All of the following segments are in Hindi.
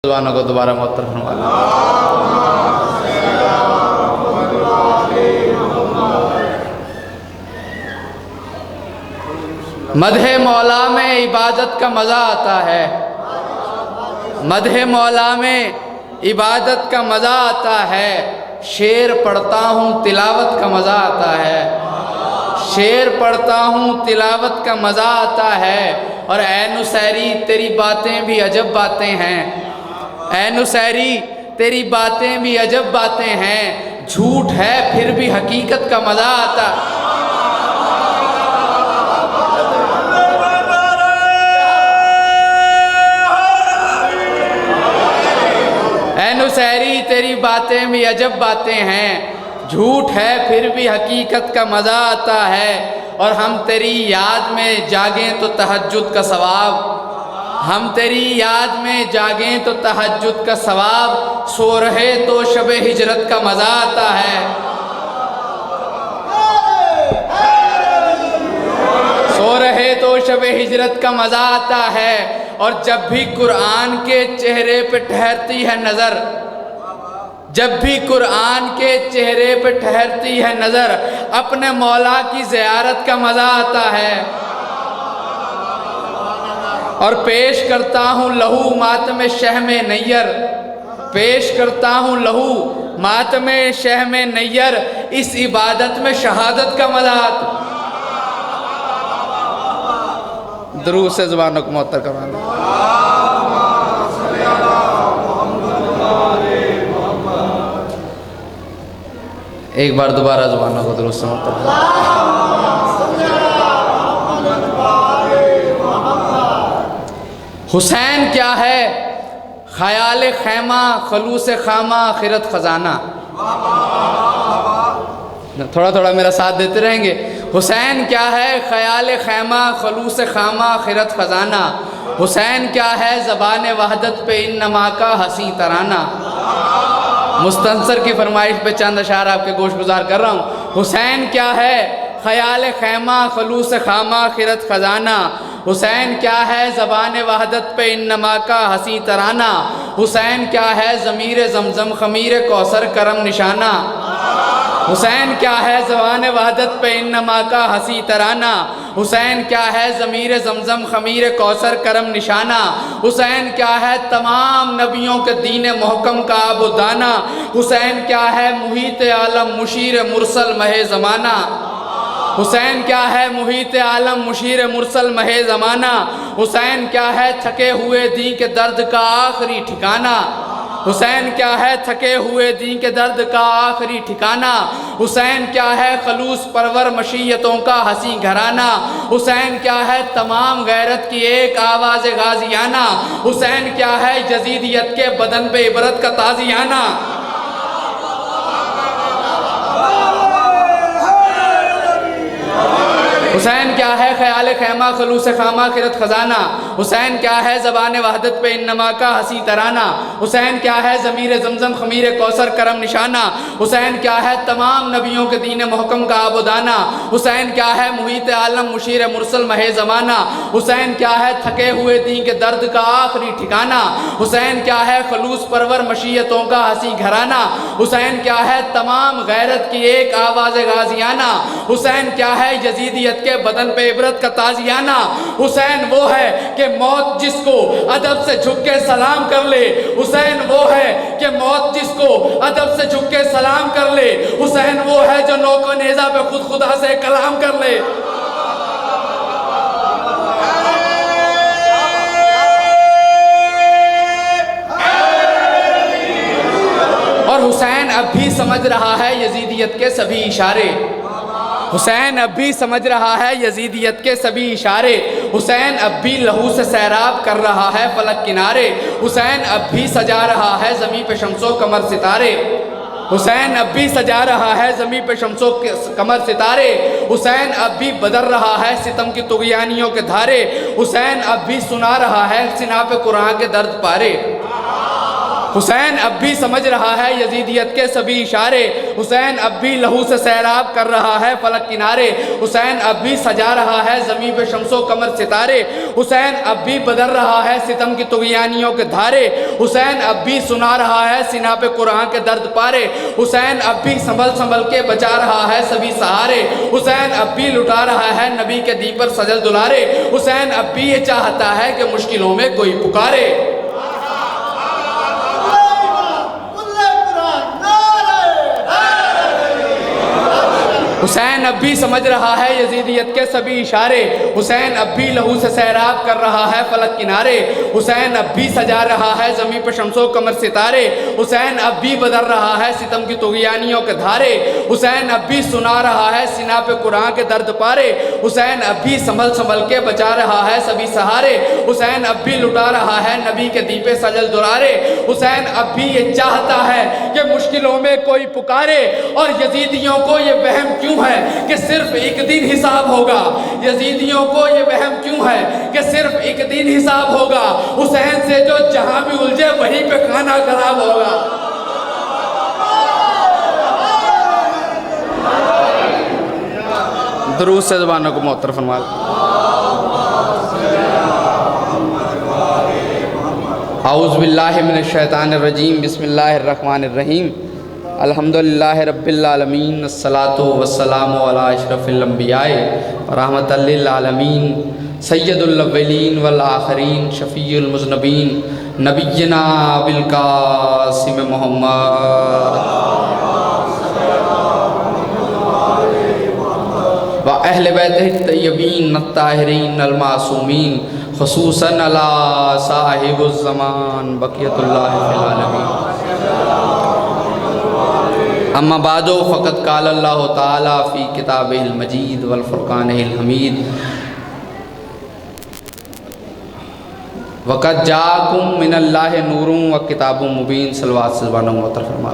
जवानों को दोबारा मुअत्तर फरमा। मदहे मौला में इबादत का मज़ा आता है, मदहे मौला में इबादत का मज़ा आता है। शेर पढ़ता हूँ तिलावत का मज़ा आता है, शेर पढ़ता हूँ तिलावत का मज़ा आता है। और ऐ नुसैरी तेरी बातें भी अजब बातें हैं, ऐ नुसैरी तेरी बातें भी अजब बातें हैं। झूठ है फिर भी हकीकत का मज़ा आता है। ऐ नुसैरी तेरी बातें भी अजब बातें हैं। झूठ है फिर भी हकीकत का मज़ा आता है। और हम तेरी याद में जागें तो तहज्जुद का सवाब, हम तेरी याद में जागें तो तहज्जुद का सवाब। सो रहे तो शब हिजरत का मज़ा आता है, सो रहे तो शब हिजरत का मज़ा आता है। और जब भी कुरान के चेहरे पे ठहरती है नज़र, जब भी कुरान के चेहरे पे ठहरती है नज़र, अपने मौला की ज़ियारत का मज़ा आता है। और पेश करता हूँ लहू मातम शहम नैयर, पेश करता हूँ लहू मातम शहम नैयर। इस इबादत में शहादत का मज़ा आता। दुरूद से ज़ुबानों को मुअत्तर करवाना। एक बार दोबारा ज़ुबानों को दुरूद से मुअत्तर करवाना। हुसैन क्या है ख़याल खैमा खलूस खामा आखिरत ख़जाना। थोड़ा थोड़ा मेरा साथ देते रहेंगे। हुसैन क्या है ख़याल खैमा खलूस खामा आखिरत ख़जाना। हुसैन क्या है ज़बान वहदत पे इन नमा का हसी तराना। मुस्तंसर की फरमाइश पे चंद अशार आपके गोश गुजार कर रहा हूँ। हुसैन क्या है ख़याल खैमा खलूस खामा आखिरत ख़जाना। हुसैन क्या है ज़बान वहदत पे इन नमा का हसी तराना। हुसैन क्या है ज़मीर ज़मज़म ख़मीर कौसर करम निशाना। हुसैन क्या है ज़बान वहदत पे इन नमा का हसी तराना। हुसैन क्या है ज़मीर ज़मज़म ख़मीर कौसर करम निशाना। हुसैन क्या है तमाम नबियों के दीन मोहकम का आबुदाना। हुसैन क्या है मुहीत आलम मुशीर मुरसल महे ज़माना। हुसैन क्या है मुहीत आलम मुशीर मुरसल महे ज़माना। हुसैन क्या है थके हुए दी के दर्द का आखिरी ठिकाना। हुसैन क्या है थके हुए दी के दर्द का आखिरी ठिकाना। हुसैन क्या है खलूस परवर मशीयतों का हसी घराना। हुसैन क्या है तमाम गैरत की एक आवाज़ गाजियाना। हुसैन क्या है यजीदियत के बदन पे इबरत का ताजियाना। हुसैन क्या है ख़याल खैमा खलूस खामा आखिरत ख़जाना। हुसैन क्या है ज़बान वहदत पे इन नमा का हसी तराना। हुसैन क्या है ज़मीर ज़मज़म ख़मीर कौसर करम निशाना। हुसैन क्या है तमाम नबियों के दीन मोहकम का आबुदाना। हुसैन क्या है मुहीत आलम मुशीर मुरसल महे ज़माना। हुसैन क्या है थके हुए दी के दर्द का आखिरी ठिकाना। हुसैन क्या है खलूस परवर मशीयतों का हसी घराना। हुसैन क्या है तमाम गैरत की एक आवाज़ गाजियाना। हुसैन क्या है यजीदियत के बदन पे इबरत का ताजियाना। हुसैन वो है कि मौत जिसको अदब से झुक के सलाम कर ले। हुसैन वो है कि मौत जिसको अदब से झुक के सलाम कर ले। हुसैन वो है जो नौको नेज़ा पे खुद खुदा से कलाम कर ले। और हुसैन अब भी समझ रहा है यजीदियत के सभी इशारे। हुसैन अब भी समझ रहा है यजीदियत के सभी इशारे। हुसैन अब भी लहू से सैराब कर रहा है फलक किनारे। हुसैन अब भी सजा रहा है ज़मीं पे शम्सो कमर सितारे। हुसैन अब भी सजा रहा है ज़मीं पे शम्सो कमर सितारे। हुसैन अब भी बदल रहा है सितम की तुग़यानियों के धारे। हुसैन अब भी सुना रहा है सिना पे कुरान के दर्द पारे। हुसैन अब भी समझ रहा है यजीदियत के सभी इशारे, हुसैन अब भी लहू से सैराब कर रहा है फलक किनारे, हुसैन अब भी सजा रहा है ज़मीं पे शम्सो कमर सितारे, हुसैन अब भी बदल रहा है सितम की तुग़यानियों के धारे, हुसैन अब भी सुना रहा है सीना पे कुरान के दर्द पारे, हुसैन अब भी संभल संभल के बचा रहा है सभी सहारे, हुसैन अब भी लुटा रहा है नबी के दी पर सजल दुलारे, हुसैन अब भी ये चाहता है कि मुश्किलों में कोई पुकारे। हुसैन अब भी समझ रहा है यजीदियत के सभी इशारे, हुसैन अब भी लहू से सैराब कर रहा है फलक किनारे, हुसैन अब भी सजा रहा है ज़मीं पे शम्सो कमर सितारे, हुसैन अब भी बदल रहा है सितम की तुग़यानियों के धारे, हुसैन अब भी सुना रहा है सीना पे कुरान के दर्द पारे, हुसैन अब भी संभल संभल के बचा रहा है सभी सहारे, हुसैन अब भी लुटा रहा है नबी के दी पे सजल दुलारे, हुसैन अब भी ये चाहता है कि मुश्किलों में कोई पुकारे। और यजीदियों को ये वहम क्यों है कि सिर्फ एक दिन हिसाब होगा, यजीदियों को ये वहम क्यों है कि सिर्फ एक दिन हिसाब होगा, हुसैन से जो जहां भी उलझे वहीं पे खाना खराब होगा। दुरूद से ज़ुबानों को मुअत्तर फरमा। औज़ु बिल्लाहि मिनश शैतानिर रजीम, बिस्मिल्लाहिर रहमानिर रहीम, अल्हम्दुलिल्लाहि रब्बिल आलमीन, अस्सलातु वस्सलामु अला अशरफिल अंबियाए व रहमतल लिल आलमीन, सय्यदुल अव्वलीन वल आखिरीन, शफीउल मुज़नबीन, नबिय्यना बिल कासिम मुहम्मद व अहले बैतिहित तय्यबीन अत्ताहिरीन अल मासूमीन, खुसूसन अला साहिबुज़ ज़मान बक़ियतुल्लाहि फ़िल आलमीन। अम्मा बादो फ़क़त क़ाल अल्लाहु ताला फ़ी किताबिहिल मजीद वल फ़ुरक़ानिहिल हमीद, वक़द जाअकुम मिनल्लाहि नूरुन व किताबुम मुबीन। सल्लल्लाहु अलैहि वसल्लम मुअत्तर फरमा।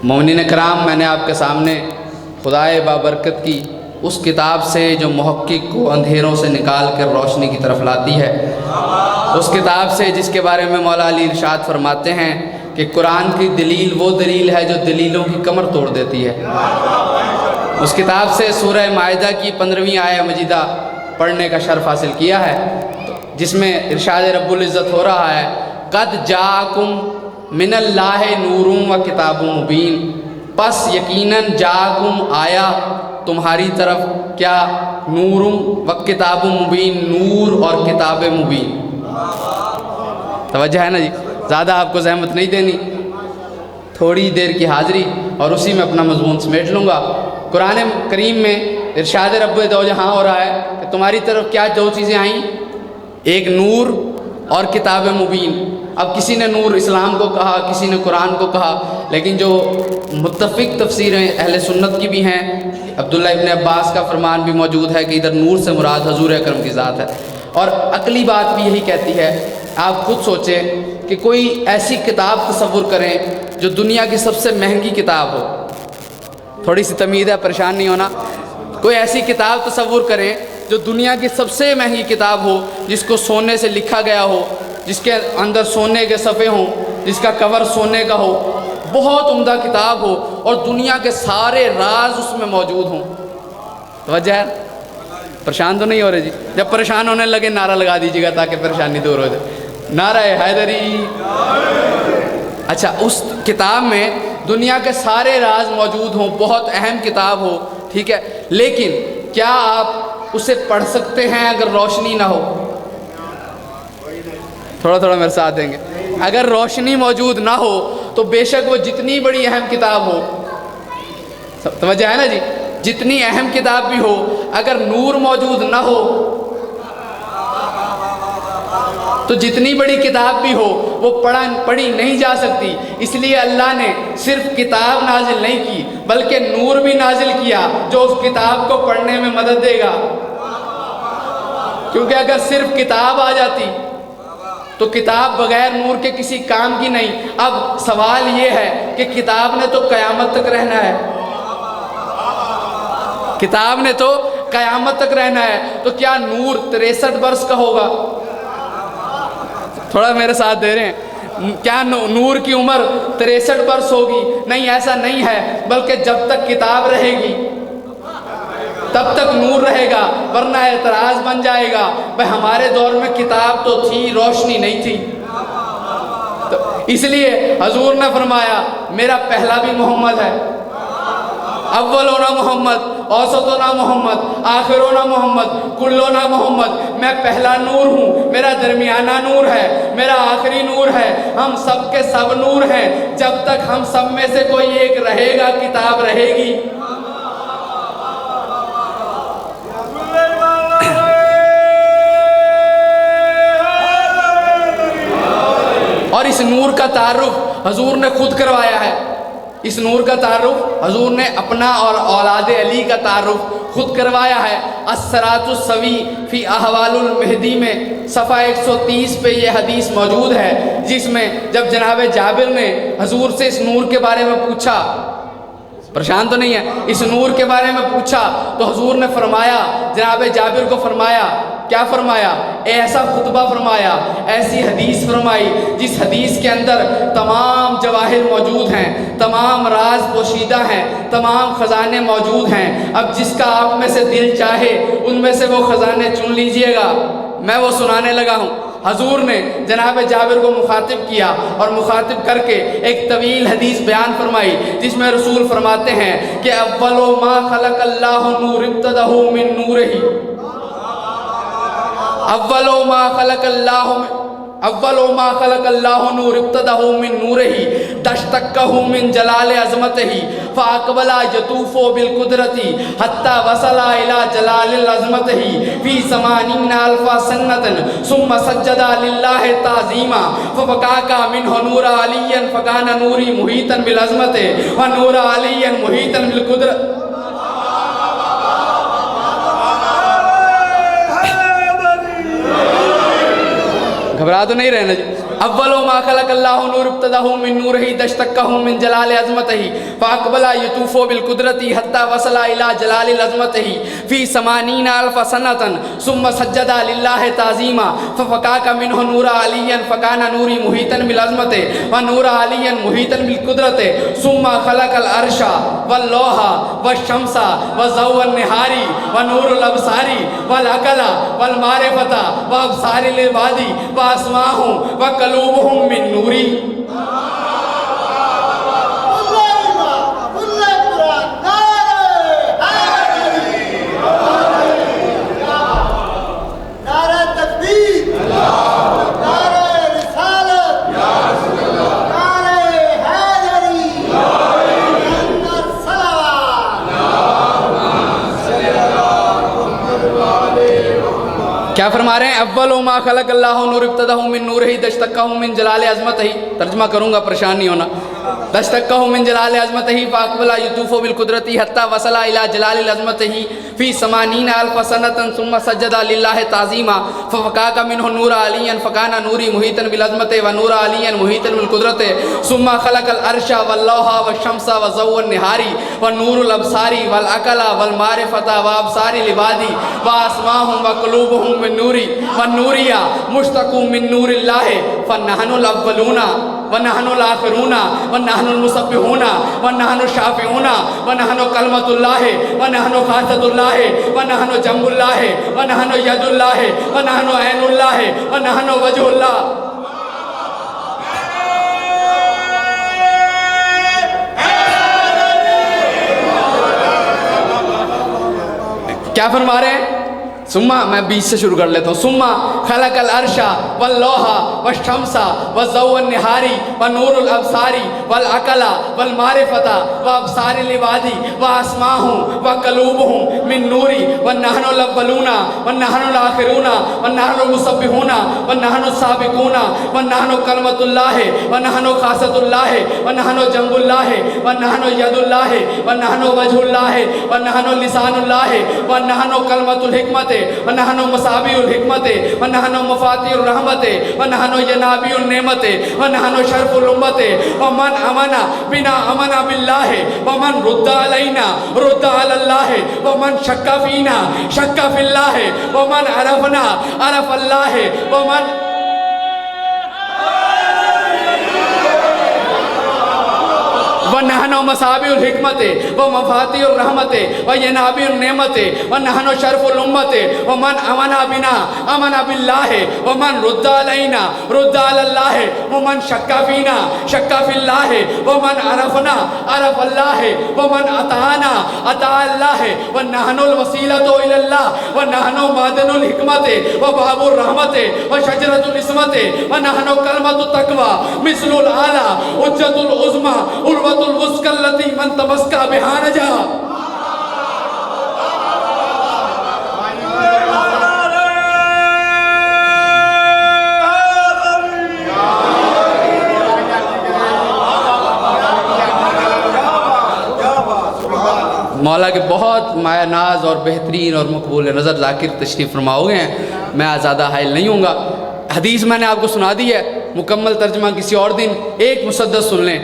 मोमिनीन कराम, मैंने आपके सामने खुदाए बाबरकत की उस किताब से जो मुहक्किक को अंधेरों से निकाल कर रोशनी की तरफ लाती है, उस किताब से जिसके बारे में मौला अली इरशाद फरमाते हैं कि कुरान की दलील वो दलील है जो दलीलों की कमर तोड़ देती है। उस किताब से सूरह माइदा की 15वीं आया मजीदा पढ़ने का शर्फ हासिल किया है, जिसमें इरशाद रब्बुल इज़्ज़त हो रहा है, क़द जाअकुम मिनल्लाहि नूरुन व किताबुम मुबीन, बस यकीनन जाअकुम आया तुम्हारी तरफ क्या, नूरुन व किताबुम मुबीन, नूर और किताब मुबीन। तवज्जो है ना जी, ज़्यादा आपको ज़हमत नहीं देनी, थोड़ी देर की हाज़िरी और उसी में अपना मज़मून समेट लूँगा। कुरान करीम में इरशाद रब्बे दो जहाँ हो रहा है कि तुम्हारी तरफ क्या दो चीज़ें आईं, एक नूर और किताब मुबीन। अब किसी ने नूर इस्लाम को कहा, किसी ने कुरान को कहा, लेकिन जो मुत्तफ़िक़ तफ़सीरें अहले सुन्नत की भी हैं, अब्दुल्ला इब्न अब्बास का फरमान भी मौजूद है कि इधर नूर से मुराद हजूर अकरम की ज़ात है। और अकली बात भी यही कहती है। आप खुद सोचें कि कोई ऐसी किताब तसव्वुर करें जो दुनिया की सबसे महंगी किताब हो, थोड़ी सी तमीज़ है, परेशान नहीं होना। कोई ऐसी किताब तसव्वुर करें जो दुनिया की सबसे महंगी किताब हो, जिसको सोने से लिखा गया हो, जिसके अंदर सोने के सफ़े हों, जिसका कवर सोने का हो, बहुत उम्दा किताब हो और दुनिया के सारे राज उसमें मौजूद हों। वजह है, परेशान तो नहीं हो रहे जी? जब परेशान होने लगे नारा लगा दीजिएगा ताकि परेशानी दूर हो जाए। नारा हैदरी। अच्छा, उस किताब में दुनिया के सारे राज मौजूद हों, बहुत अहम किताब हो, ठीक है, लेकिन क्या आप उसे पढ़ सकते हैं अगर रोशनी ना हो? थोड़ा थोड़ा मेरे साथ देंगे। अगर रोशनी मौजूद ना हो तो बेशक वो जितनी बड़ी अहम किताब हो, समझ है ना जी, जितनी अहम किताब भी हो, अगर नूर मौजूद ना हो तो जितनी बड़ी किताब भी हो वो पढ़ी नहीं जा सकती। इसलिए अल्लाह ने सिर्फ किताब नाजिल नहीं की बल्कि नूर भी नाजिल किया जो उस किताब को पढ़ने में मदद देगा। क्योंकि अगर सिर्फ किताब आ जाती तो किताब बगैर नूर के किसी काम की नहीं। अब सवाल ये है कि किताब ने तो क़यामत तक रहना है, किताब ने तो क़यामत तक रहना है तो क्या नूर 63 वर्ष का होगा? थोड़ा मेरे साथ दे रहे हैं, क्या नूर की उम्र 63 वर्ष होगी? नहीं, ऐसा नहीं है, बल्कि जब तक किताब रहेगी तब तक नूर रहेगा, वरना एतराज़ बन जाएगा भाई हमारे दौर में किताब तो थी, रोशनी नहीं थी। तो इसलिए हजूर ने फरमाया मेरा पहला भी मोहम्मद है, अव्वलोना मोहम्मद, औसतोना मोहम्मद, आखिरोना मोहम्मद, कुल्लोना मोहम्मद। मैं पहला नूर हूँ, मेरा दरमियाना नूर है, मेरा आखिरी नूर है, हम सब के सब नूर हैं। जब तक हम सब में से कोई एक रहेगा, किताब रहेगी। और इस नूर का तारुफ हजूर ने खुद करवाया है। इस नूर का तारुफ हजूर ने अपना और औलाद अली का तारुफ खुद करवाया है। अस्सरातुस्सवी फ़ी अहवालुल मेहदी में सफ़ा 130 पे ये हदीस मौजूद है, जिसमें जब जनाब जाबिर ने हजूर से इस नूर के बारे में पूछा, परेशान तो नहीं है, इस नूर के बारे में पूछा तो हजूर ने फरमाया, जनाब जाबिर को फरमाया, क्या फरमाया? ऐसा खुतबा फरमाया, ऐसी हदीस फरमाई जिस हदीस के अंदर तमाम जवाहिर मौजूद हैं, तमाम राज पोशीदा हैं, तमाम ख़जाने मौजूद हैं। अब जिसका आप में से दिल चाहे उनमें से वो ख़जाने चुन लीजिएगा। मैं वो सुनाने लगा हूँ। हजूर ने जनाब जाबिर को मुखातिब किया और मुखातिब करके एक तवील हदीस बयान फरमाई, जिसमें रसूल फरमाते हैं कि अव्वलो मा खलक़ल्लाहु नूर इब्तदहु मिन नूरिही, अव्वलो मा खलक़ल्लाहु नूर इब्तदहु मिन नूरिही तश्तक्कहु मिन जलाल अज़मतिही फ़अक़बला यतूफ़ु बिल क़ुदरती हत्ता वसला इला जलालिल अज़मतिही फ़ी समानीना अल्फ़ा सन्नतन सुम्मा सज्जदा लिल्लाहि ताज़ीमा फ़फ़काका मिन्हु नूरा अलिय्यन फ़काना नूरी मुहीतन बिल अज़मति व नूरा अलिय्यन मुहीतन बिल क़ुदरत। घबरा तो नहीं रहना जी। अव्वलो मा खलक़ल्लाहु नूर इब्तदहु मिन नूरिही तश्तक्कहु मिन जलाल अज़मतिही फ़अक़बला यतूफ़ु बिल क़ुदरती हत्ता वसला इला जलालिल अज़मतिही फ़ी समानीना अल्फ़ सनतन सुम्मा सज्जदा लिल्लाहि ताज़ीमा फ़फ़काका मिन्हु नूरा अलिय्यन फ़काना नूरी मुहीतन बिल अज़मति व नूरा अलिय्यन मुहीतन बिल क़ुदरति सुम्मा खलक़ल अर्शा वल लौहा वश्शम्सा व ज़ौअन निहारी व नूरुल अब्सारी वल अक़ला वल मारिफ़ता व अब्सारिल इबादी व अस्माहुम व कलूबुहुम मिन नूरी। क्या फरमा रहे हैं? अव्वलो मा खलक़ल्लाहु नूर इब्तदहु मिन नूरिही तश्तक्कहु मिन जलाल अज़मतिही। तर्जुमा करूँगा, परेशान नहीं होना। तश्तक्कहु मिन जलाल अज़मतिही फ़अक़बला यतूफ़ु बिल क़ुदरती हत्ता वसला इला जलालिल अज़मतिही फ़ी समानीना अल्फ़ सनतन सुम्मा सज्जदा लिल्लाहि ताज़ीमा फ़फ़काका मिन्हु नूरा अलिय्यन फ़काना नूरी मुहीतन बिल अज़मति व नूरा अलिय्यन मुहीतन बिल क़ुदरति सुम्मा खलक़ल अर्शा वल लौहा वश्शम्सा व ज़ौअन निहारी व नूरुल अब्सारी वल अक़ला वल मारिफ़ता व अब्सारिल इबादी व अस्माहुम व क़ुलूबुहुम मिन नूरी व नूरिया मुश्तक़ू मिन नूरिल्लाहि फ़नहनुल अव्वलूना व नहनुल आखिरूना व नहनुल मुसब्बिहूना व नहनु शाफ़िऊना व नहनु कलमतुल्लाहि व नहनु ख़ासतुल्लाहि व नहनु जम्बुल्लाहि व नहनु यदुल्लाहि व नहनु ऐनुल्लाहि व नहनु वजहुल्लाह। क्या फरमा रहे हैं? सुम्मा, मैं बीच से शुरू कर लेता हूँ। सुम्मा खलक़ल अर्शा वल लौहा वश्शम्सा व ज़ौअन निहारी व नूरुल अब्सारी वल अक़ला वल मारिफ़ता व अब्सारिल इबादी व अस्माहुम व कलूबुहुम मिन नूरी व नहनुल अव्वलूना व नहनुल आखिरूना व नहनुल मुसब्बिहूना व नहनु साबिकूना व नहनु कलमतुल्लाहि व नहनु ख़ासतुल्लाहि व नहनु जम्बुल्लाहि व नहनु यदुल्लाहि व नहनु वजहुल्लाहि व नहनु लिसानुल्लाहि व नहनु कलमतुल हिकमति व नहनु मसाबिउल हिकमत व नहनु मफातिहुर रहमत व नहनु यनाबिउन नेमत व नहनु शरफुल उम्मत व मन अमना बिना अमना बिल्लाह व मन रुद्दा अलैना रुद्दा अलल्लाह व मन शक्का फीना शक्का फिल्लाह व मन अरफना अरफ अल्लाह व मन व नहनु मसाबिउल हिकमत व मफातिहुर रहमत व यनाबिउन नेमत व नहनु शरफुल उम्मत व मन अमना बिना अमना बिल्लाह व मन रुद्दा अलैना रुद्दा अलल्लाह व मन शक्का फीना शक्का फिल्लाह व मन अरफना अरफ अल्लाह व मन अताना अता अल्लाह व नहनुल वसीलतु इलल्लाह व नहनु मादनुल हिकमत व बाबुर रहमत व शजरतुल इस्मत व नहनु कलमतुत तक़वा मिसलुल आला उज्जतुल उज़्मा उर्वतुल वुस्कल्लती मन तमस्का बिहा नजा। मौला के बहुत माया नाज और बेहतरीन और मकबूल नज़र ज़ाकिर तशरीफ़ फरमा हो गए हैं। मैं ज़्यादा हाइल नहीं हूँगा। हदीस मैंने आपको सुना दी है, मुकम्मल तर्जमा किसी और दिन। एक मुसद्दस सुन लें।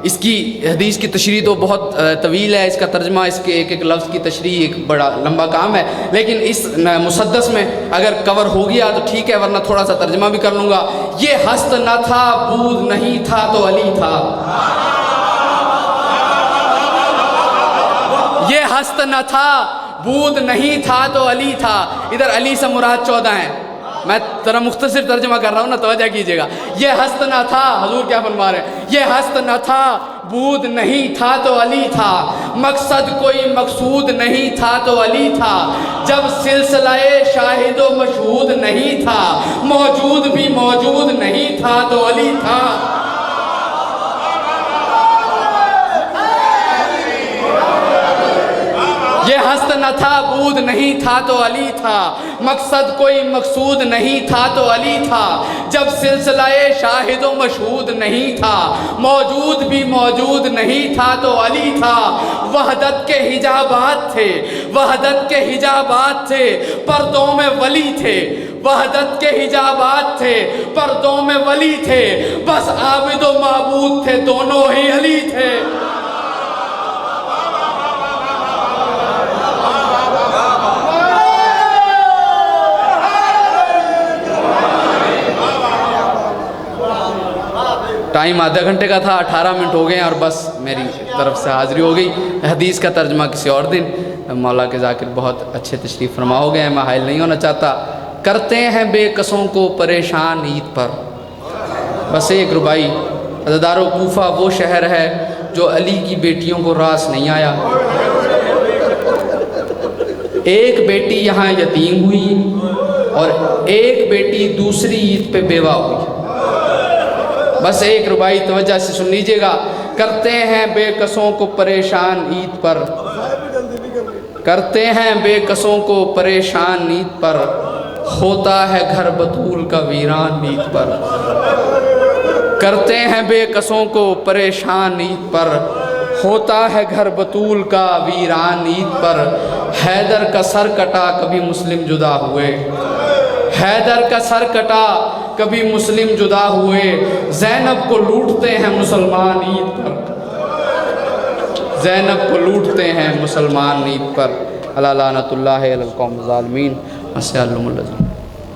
इसकी हदीस की तशरीह तो बहुत तवील है, इसका तर्जमा, इसके एक एक लफ्ज़ की तशरीह एक बड़ा लंबा काम है, लेकिन इस मुसद्दस में अगर कवर हो गया तो ठीक है, वरना थोड़ा सा तर्जमा भी कर लूँगा। ये हस्त न था बूद नहीं था तो अली था, ये हस्त न था बूद नहीं था तो अली था। इधर अली से मुराद 14 हैं। मैं जरा मुख्तसर तर्जमा कर रहा हूँ ना, तवज्जो कीजिएगा। ये हस्त न था, हजूर क्या फरमा रहे हैं, ये हस्त न था बूद नहीं था तो अली था, मकसद कोई मकसूद नहीं था तो अली था, जब सिलसिलाए शाहिदो मशहूद नहीं था, मौजूद भी मौजूद नहीं था तो अली था। ये हस्त न था बूद नहीं था तो अली था, मकसद कोई मकसूद नहीं था तो अली था, जब सिलसिलाए शाहिदो मशहूद नहीं था, मौजूद भी मौजूद नहीं था तो अली था। वहदत के हिजाबात थे, वहदत के हिजाबात थे, पर्दों में वली थे, वहदत के हिजाबात थे, पर्दों में वली थे, बस आबिदो माबूद थे, दोनों ही अली थे। टाइम आधा घंटे का था, 18 मिनट हो गए और बस मेरी तरफ से हाज़िरी हो गई। हदीस का तर्जमा किसी और दिन। मौला के ज़ाकिर बहुत अच्छे तशरीफ़ फरमा हो गए हैं, मैं हाइल नहीं होना चाहता। करते हैं बेकसों को परेशान ईद पर। बस एक रुबाई। अज़दारो कूफा वो शहर है जो अली की बेटियों को रास नहीं आया। एक बेटी यहाँ यतीम हुई और एक बेटी दूसरी ईद पे बेवा हुई। बस एक रुबाई तवज्जो से सुन लीजिएगा। करते हैं बेकसों को परेशान ईद पर, करते हैं बेकसों को परेशान ईद पर, होता है घर बतूल का वीरान ईद पर। करते हैं बेकसों को परेशान ईद पर, होता है घर बतूल का वीरान ईद पर। हैदर का सर कटा कभी मुस्लिम जुदा हुए, हैदर का सर कटा कभी मुस्लिम जुदा हुए, ज़ैनब को लूटते हैं मुसलमान ईद पर, ज़ैनब को लूटते हैं मुसलमान ईद पर। अला लानतुल्लाहि अलल कौम ज़ालिमीन।